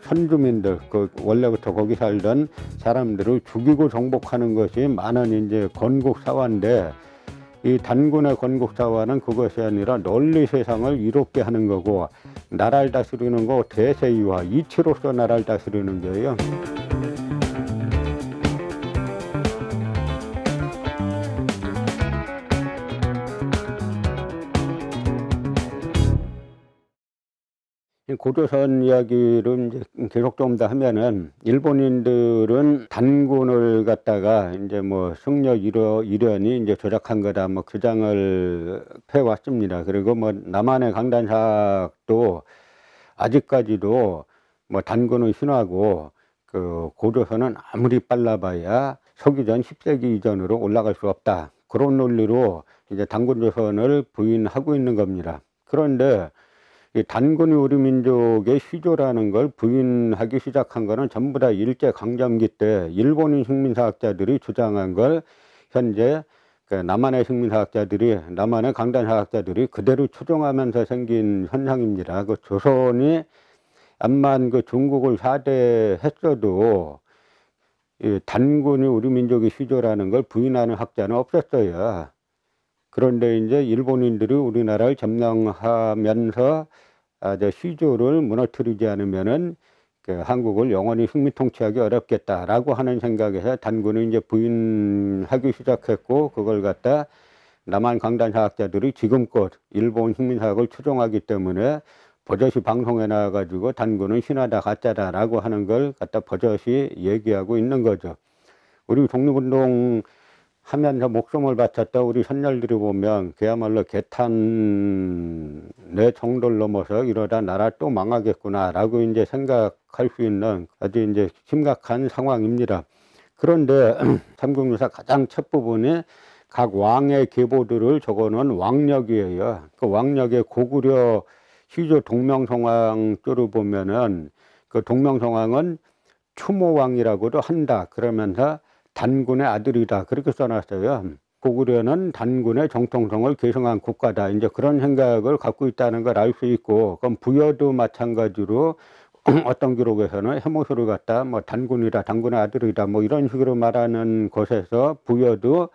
선주민들, 그 원래부터 거기 살던 사람들을 죽이고 정복하는 것이 많은 이제 건국사화인데, 이 단군의 건국사화는 그것이 아니라 널리 세상을 이롭게 하는 거고, 나라를 다스리는 거 대세이와 이치로서 나라를 다스리는 거예요. 고조선 이야기를 이제 계속 좀 더 하면은, 일본인들은 단군을 갖다가 이제 뭐 승려 일원이 이제 조작한 거다, 뭐 주장을 펴왔습니다. 그리고 뭐 남한의 강단사학도 아직까지도 뭐 단군을 신화하고, 그 고조선은 아무리 빨라봐야 서기전 10세기 이전으로 올라갈 수 없다, 그런 논리로 이제 단군조선을 부인하고 있는 겁니다. 그런데 이 단군이 우리 민족의 시조라는 걸 부인하기 시작한 거는 전부 다 일제강점기 때 일본인 식민사학자들이 주장한 걸 현재 그 남한의 식민사학자들이, 남한의 강단사학자들이 그대로 추종하면서 생긴 현상입니다. 그 조선이 암만 그 중국을 사대했어도 이 단군이 우리 민족의 시조라는 걸 부인하는 학자는 없었어요. 그런데 이제 일본인들이 우리나라를 점령하면서 시조를 무너뜨리지 않으면은 그 한국을 영원히 식민 통치하기 어렵겠다라고 하는 생각에서 단군을 이제 부인하기 시작했고, 그걸 갖다 남한 강단사학자들이 지금껏 일본 식민사학을 추종하기 때문에 버젓이 방송에 나와가지고 단군은 신화다, 가짜다라고 하는 걸 갖다 버젓이 얘기하고 있는 거죠. 우리 독립운동 하면서 목숨을 바쳤다 우리 선열들이 보면 그야말로 개탄의 정도를 넘어서 이러다 나라 또 망하겠구나라고 이제 생각할 수 있는 아주 이제 심각한 상황입니다. 그런데 삼국유사 가장 첫 부분이 각 왕의 계보들을 적어놓은 왕력이에요. 그 왕력의 고구려 시조 동명성왕 쪽을 보면은 그 동명성왕은 추모왕이라고도 한다, 그러면서 단군의 아들이다, 그렇게 써놨어요. 고구려는 단군의 정통성을 계승한 국가다, 이제 그런 생각을 갖고 있다는 걸 알 수 있고, 그럼 부여도 마찬가지로 어떤 기록에서는 해모수를 갖다 뭐 단군이다, 단군의 아들이다, 뭐 이런 식으로 말하는 것에서 부여도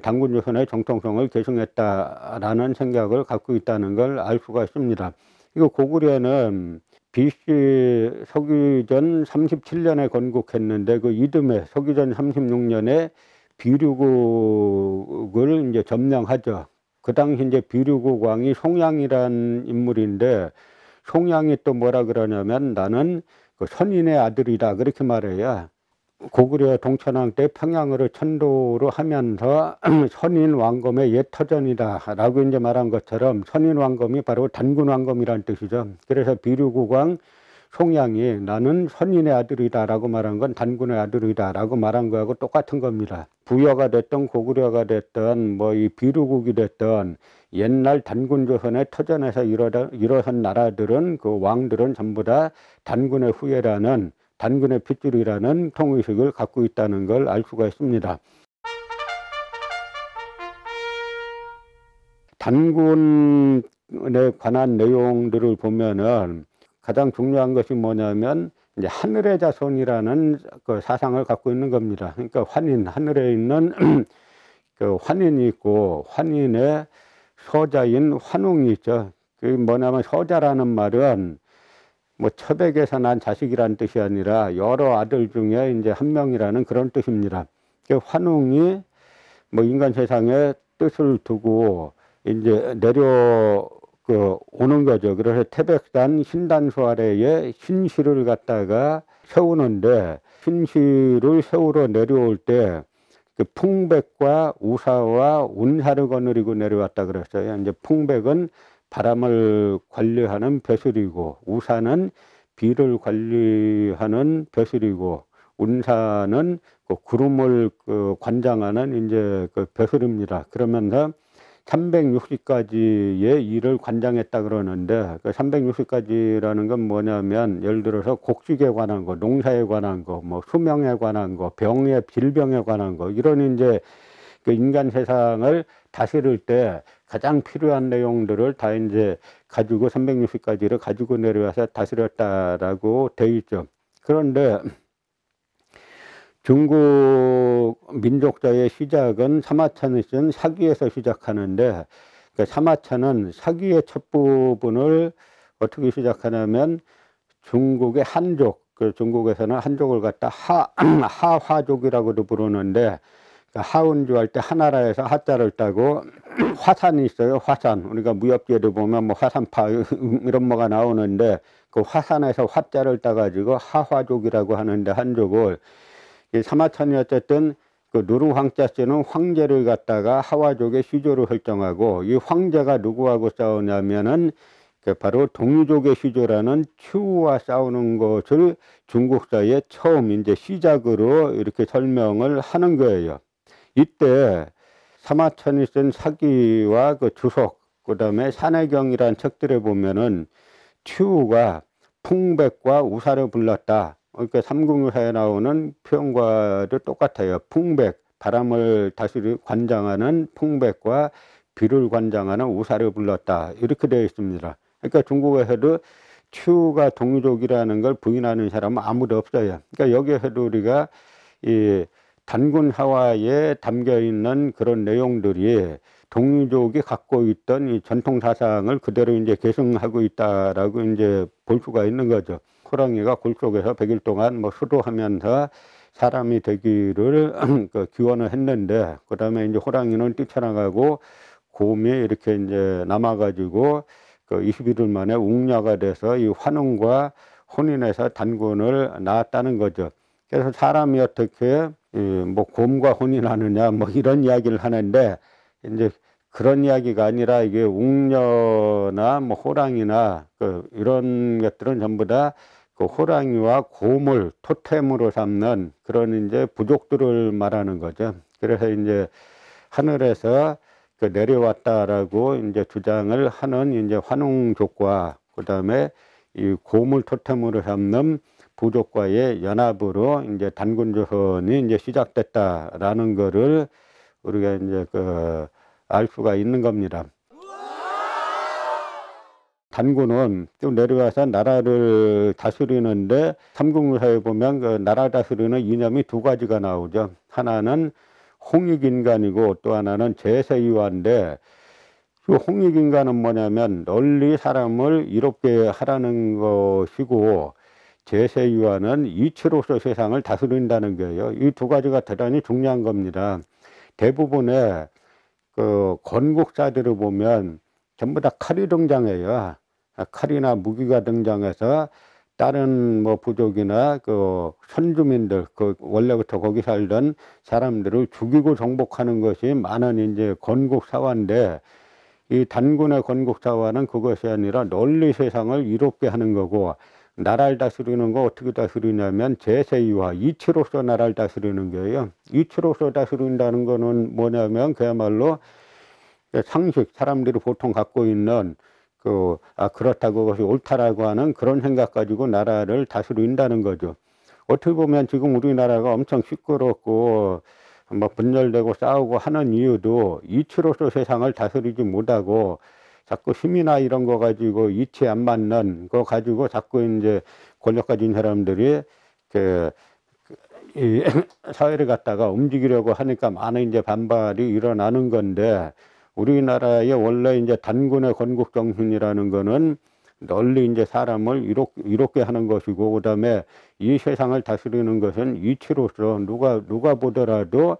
단군조선의 정통성을 계승했다라는 생각을 갖고 있다는 걸 알 수가 있습니다. 이거 고구려는 BC 서기전 37년에 건국했는데, 그 이듬해 서기전 36년에 비류국을 이제 점령하죠. 그 당시 이제 비류국 왕이 송양이란 인물인데, 송양이 또 뭐라 그러냐면 나는 그 선인의 아들이다, 그렇게 말해요. 고구려 동천왕 때 평양으로 천도로 하면서 선인 왕검의 옛 터전이다라고 이제 말한 것처럼 선인 왕검이 바로 단군 왕검이란 뜻이죠. 그래서 비류국왕 송양이 나는 선인의 아들이다라고 말한 건 단군의 아들이다라고 말한 거하고 똑같은 겁니다. 부여가 됐던 고구려가 됐던 뭐 이 비류국이 됐던 옛날 단군조선의 터전에서 일어선 나라들은 그 왕들은 전부 다 단군의 후예라는, 단군의 핏줄이라는 통의식을 갖고 있다는 걸 알 수가 있습니다. 단군에 관한 내용들을 보면은 가장 중요한 것이 뭐냐면 이제 하늘의 자손이라는 그 사상을 갖고 있는 겁니다. 그러니까 환인, 하늘에 있는 그 환인이 있고, 환인의 서자인 환웅이 있죠. 그 뭐냐면 서자라는 말은 뭐 처백에서 난 자식이라는 뜻이 아니라 여러 아들 중에 이제 한 명이라는 그런 뜻입니다. 그 환웅이 뭐 인간 세상에 뜻을 두고 이제 오는 거죠. 그래서 태백산 신단수 아래에 신시를 갖다가 세우는데, 신시를 세우러 내려올 때 그 풍백과 우사와 운사를 거느리고 내려왔다 그랬어요. 이제 풍백은 바람을 관리하는 벼슬이고, 우사는 비를 관리하는 벼슬이고, 운사는 그 구름을 그 관장하는 이제 그 벼슬입니다. 그러면서 360가지의 일을 관장했다 그러는데, 그 360가지라는 건 뭐냐면 예를 들어서 곡식에 관한 거, 농사에 관한 거, 뭐 수명에 관한 거, 질병에 관한 거, 이런 이제 그 인간 세상을 다스릴 때 가장 필요한 내용들을 다 이제 가지고 360가지를 가지고 내려와서 다스렸다라고 돼 있죠. 그런데 중국 민족사의 시작은 사마천이 쓴 사기에서 시작하는데, 그 사마천은 사기의 첫 부분을 어떻게 시작하냐면 중국의 한족, 그 중국에서는 한족을 갖다 하화족이라고도 부르는데, 하운주 할 때 하나라에서 하자를 따고 화산이 있어요. 화산. 우리가 무협지에도 보면 뭐 화산파 이런 뭐가 나오는데, 그 화산에서 화자를 따가지고 하화족이라고 하는데, 한족을 이 사마천이 어쨌든 그 누르황자 쓰는 황제를 갖다가 하와족의 시조로 설정하고, 이 황제가 누구하고 싸우냐면은 그 바로 동유족의 시조라는 추우와 싸우는 것을 중국사에 처음 이제 시작으로 이렇게 설명을 하는 거예요. 이때 사마천이 쓴 사기와 그 주석, 그다음에 산해경이라는 책들에 보면은 추우가 풍백과 우사를 불렀다. 그러니까 삼국유사에 나오는 표현과도 똑같아요. 풍백, 바람을 다스리 관장하는 풍백과 비를 관장하는 우사를 불렀다. 이렇게 되어 있습니다. 그러니까 중국에서도 추가 동유족이라는 걸 부인하는 사람은 아무도 없어요. 그러니까 여기에서도 우리가 이 단군 하와에 담겨 있는 그런 내용들이 동유족이 갖고 있던 이 전통 사상을 그대로 이제 계승하고 있다라고 이제 볼 수가 있는 거죠. 호랑이가 골 속에서 100일 동안 뭐 수도하면서 사람이 되기를 그 기원을 했는데, 그 다음에 이제 호랑이는 뛰쳐나가고 곰이 이렇게 이제 남아가지고 그 21일 만에 웅녀가 돼서 이 환웅과 혼인해서 단군을 낳았다는 거죠. 그래서 사람이 어떻게 뭐 곰과 혼인하느냐 뭐 이런 이야기를 하는데, 이제 그런 이야기가 아니라 이게 웅녀나 뭐 호랑이나 그 이런 것들은 전부 다 그 호랑이와 곰을 토템으로 삼는 그런 이제 부족들을 말하는 거죠. 그래서 이제 하늘에서 그 내려왔다라고 이제 주장을 하는 이제 환웅족과 그다음에 이 곰을 토템으로 삼는 부족과의 연합으로 이제 단군조선이 이제 시작됐다라는 거를 우리가 이제 알 수가 있는 겁니다. 단군은 또 내려와서 나라를 다스리는데, 삼국유사에 보면 그 나라 다스리는 이념이 두 가지가 나오죠. 하나는 홍익인간이고 또 하나는 제세유화인데, 그 홍익인간은 뭐냐면 널리 사람을 이롭게 하라는 것이고, 제세유화는 이치로서 세상을 다스린다는 거예요. 이 두 가지가 대단히 중요한 겁니다. 대부분의 그 건국사들을 보면 전부 다 칼이 등장해요. 칼이나 무기가 등장해서 다른 뭐 부족이나 그 선주민들, 그 원래부터 거기 살던 사람들을 죽이고 정복하는 것이 많은 이제 건국사화인데, 이 단군의 건국사화는 그것이 아니라 널리 세상을 이롭게 하는 거고, 나라를 다스리는 거 어떻게 다스리냐면 제세유화, 이치로서 나라를 다스리는 거예요. 이치로서 다스린다는 거는 뭐냐면 그야말로 상식, 사람들이 보통 갖고 있는 그렇다고 그것이 옳다라고 하는 그런 생각 가지고 나라를 다스린다는 거죠. 어떻게 보면 지금 우리나라가 엄청 시끄럽고 뭐 분열되고 싸우고 하는 이유도 이치로서 세상을 다스리지 못하고 자꾸 힘이나 이런 거 가지고 이치에 안 맞는 거 가지고 자꾸 이제 권력 가진 사람들이 이 사회를 갖다가 움직이려고 하니까 많은 이제 반발이 일어나는 건데, 우리나라의 원래 이제 단군의 건국 정신이라는 거는 널리 이제 사람을 이롭게 하는 것이고, 그다음에 이 세상을 다스리는 것은 이치로서 누가 보더라도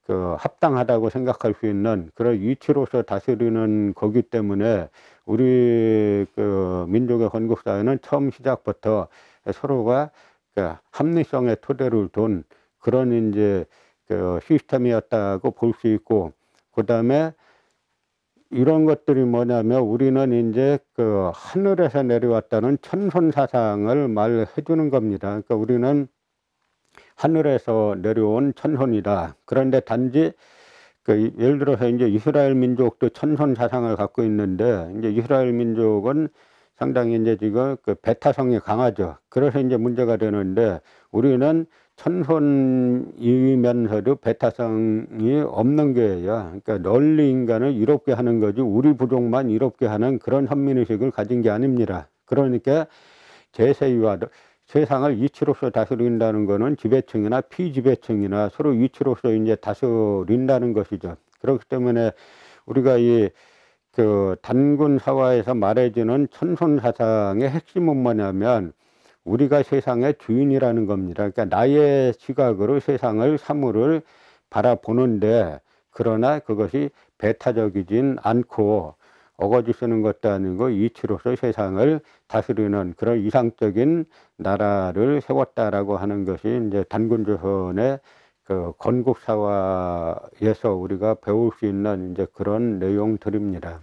그 합당하다고 생각할 수 있는 그런 이치로서 다스리는 거기 때문에, 우리 그 민족의 건국 사회는 처음 시작부터 서로가 그 합리성의 토대를 둔 그런 이제 그 시스템이었다고 볼 수 있고, 그다음에 이런 것들이 뭐냐면 우리는 이제 그 하늘에서 내려왔다는 천선 사상을 말해 주는 겁니다. 그러니까 우리는 하늘에서 내려온 천선이다. 그런데 단지 그 예를 들어서 이제 이스라엘 민족도 천선 사상을 갖고 있는데, 이제 이스라엘 민족은 상당히 이제 지금 그 배타성이 강하죠. 그래서 이제 문제가 되는데, 우리는 천손이면서도 배타성이 없는 거예요. 그러니까 널리 인간을 이롭게 하는 거지 우리 부족만 이롭게 하는 그런 현민의식을 가진 게 아닙니다. 그러니까 제세위와 세상을 이치로서 다스린다는 거는 지배층이나 피지배층이나 서로 이치로서 이제 다스린다는 것이죠. 그렇기 때문에 우리가 그 단군 사화에서 말해주는 천손 사상의 핵심은 뭐냐면 우리가 세상의 주인이라는 겁니다. 그러니까 나의 시각으로 세상을 사물을 바라보는데 그러나 그것이 배타적이진 않고 어거지 쓰는 것도 아니고 이치로서 세상을 다스리는 그런 이상적인 나라를 세웠다라고 하는 것이 이제 단군조선의 그 건국사화에서 우리가 배울 수 있는 이제 그런 내용들입니다.